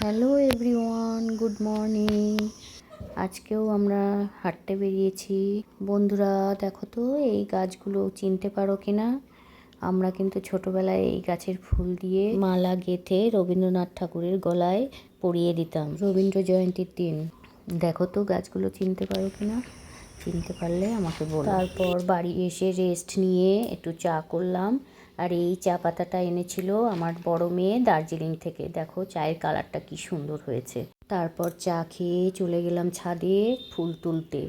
Hello everyone, good morning. আজকেও আমরা হাঁটতে বেরিয়েছি। বন্ধুরা দেখো তো এই গাছগুলো চিনতে পারো কি না? আমরা কিন্তু ছোটবেলায় এই গাছের ফুল দিয়ে মালা গেঁথে রবীন্দ্রনাথ ঠাকুরের গলায় পরিয়ে দিতাম রবীন্দ্র জয়ন্তীর দিন। দেখো তো গাছগুলো চিনতে পারো কি না? চিনতে পারলে আমাকে বলো। তারপর বাড়ি এসে রেস্ট নিয়ে একটু চা করলাম। আর এই চা পাতাটা এনেছিল আমার বড় মেয়ে দার্জিলিং থেকে। দেখো চায়ের কালারটা কি সুন্দর হয়েছে। তারপর চা খেয়ে চলে গেলাম ছাদে ফুল তুলতে।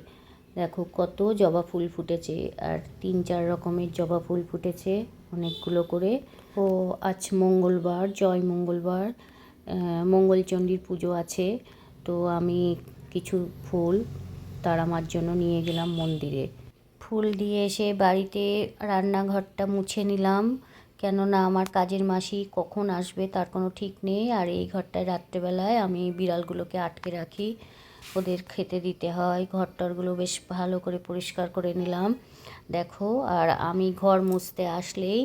দেখো কত জবা ফুল ফুটেছে, আর 3-4 রকমের জবা ফুল ফুটেছে অনেকগুলো করে। ও আজ মঙ্গলবার, জয় মঙ্গলবার, মঙ্গলচণ্ডীর পুজো আছে। তো আমি কিছু ফুল তারামার জন্য নিয়ে গেলাম মন্দিরে। ফুল দিয়ে এসে বাড়িতে রান্নাঘরটা মুছে নিলাম, কেননা আমার কাজের মাসি কখন আসবে তার কোনো ঠিক নেই। আর এই ঘরটায় রাত্রেবেলায় আমি বিড়ালগুলোকে আটকে রাখি, ওদের খেতে দিতে হয়। ঘরটরগুলো বেশ ভালো করে পরিষ্কার করে নিলাম দেখো। আর আমি ঘর মুছতে আসলেই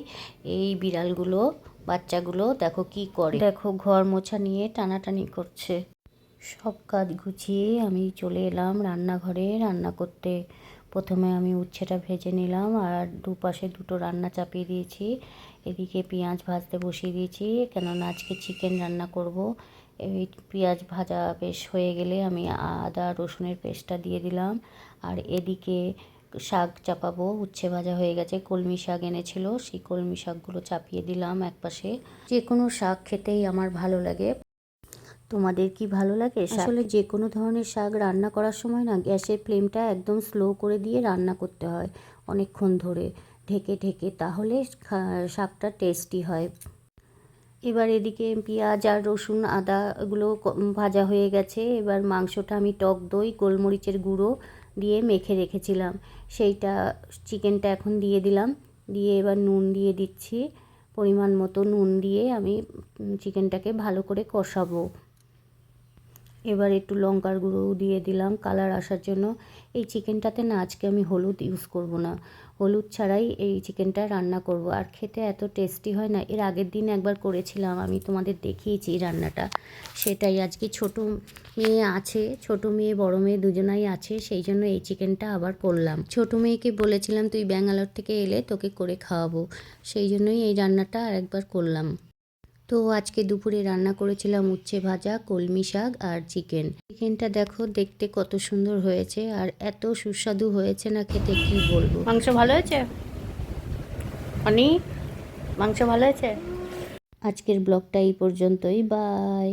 এই বিড়ালগুলো, বাচ্চাগুলো দেখো কি করে, দেখো ঘর মোছা নিয়ে টানাটানি করছে। সব কাজ গুছিয়ে আমি চলে এলাম রান্নাঘরে রান্না করতে। প্রথমে আমি উচ্ছেটা ভেজে নিলাম, আর দুপাশে দুটো রান্না চাপিয়ে দিয়েছি। এদিকে পেঁয়াজ ভাজতে বসিয়ে দিয়েছি, কেননা আজকে চিকেন রান্না করব। এই পেঁয়াজ ভাজা বেশ হয়ে গেলে আমি আদা রসুনের পেস্টটা দিয়ে দিলাম। আর এদিকে শাক চাপাবো। উচ্ছে ভাজা হয়ে গেছে, কলমি শাক এনেছিল, সেই কলমি শাকগুলো চাপিয়ে দিলাম একপাশে। যে কোনো শাক খেতেই আমার ভালো লাগে। তোমাদের কি ভালো লাগে? আসলে যে কোনো ধরনের শাক রান্না করার সময় না গ্যাসের ফ্লেমটা একদম স্লো করে দিয়ে রান্না করতে হয় অনেকক্ষণ ধরে ঢেকে ঢেকে, তাহলে শাকটা টেস্টি হয়। এবার এদিকে পেঁয়াজ আর রসুন আদা এগুলো ভাজা হয়ে গেছে। এবার মাংসটা আমি টক দই গোলমরিচের গুঁড়ো দিয়ে মেখে রেখেছিলাম, সেইটা চিকেনটা এখন দিয়ে দিলাম। দিয়ে এবার নুন দিয়ে দিচ্ছি, পরিমাণ মতো নুন দিয়ে আমি চিকেনটাকে ভালো করে কষাবো। এবার একটু লঙ্কার গুঁড়োও দিয়ে দিলাম কালার আসার জন্য। এই চিকেনটাতে না আজকে আমি হলুদ ইউজ করব না, হলুদ ছাড়াই এই চিকেনটা রান্না করব। আর খেতে এত টেস্টি হয় না। এর আগের দিন একবার করেছিলাম, আমি তোমাদের দেখিয়েছি রান্নাটা, সেটাই আজকে ছোট মেয়ে আছে, ছোট মেয়ে বড় মেয়ে দুজনাই আছে, সেই জন্য এই চিকেনটা আবার করলাম। ছোট মেয়েকে বলেছিলাম তুই ব্যাঙ্গালোর থেকে এলে তোকে করে খাওয়াবো, সেই জন্যই এই রান্নাটা আরেকবার করলাম। তো আজকে দুপুরে রান্না করেছিলাম উচ্ছে ভাজা, কলমি শাক আর চিকেন। চিকেনটা দেখো দেখতে কত সুন্দর হয়েছে, আর এত সুস্বাদু হয়েছে না খেতে কি বলবো। মাংস ভালো হয়েছে অনি, মাংস ভালো হয়েছে। আজকের ব্লগটা এই পর্যন্তই, বাই।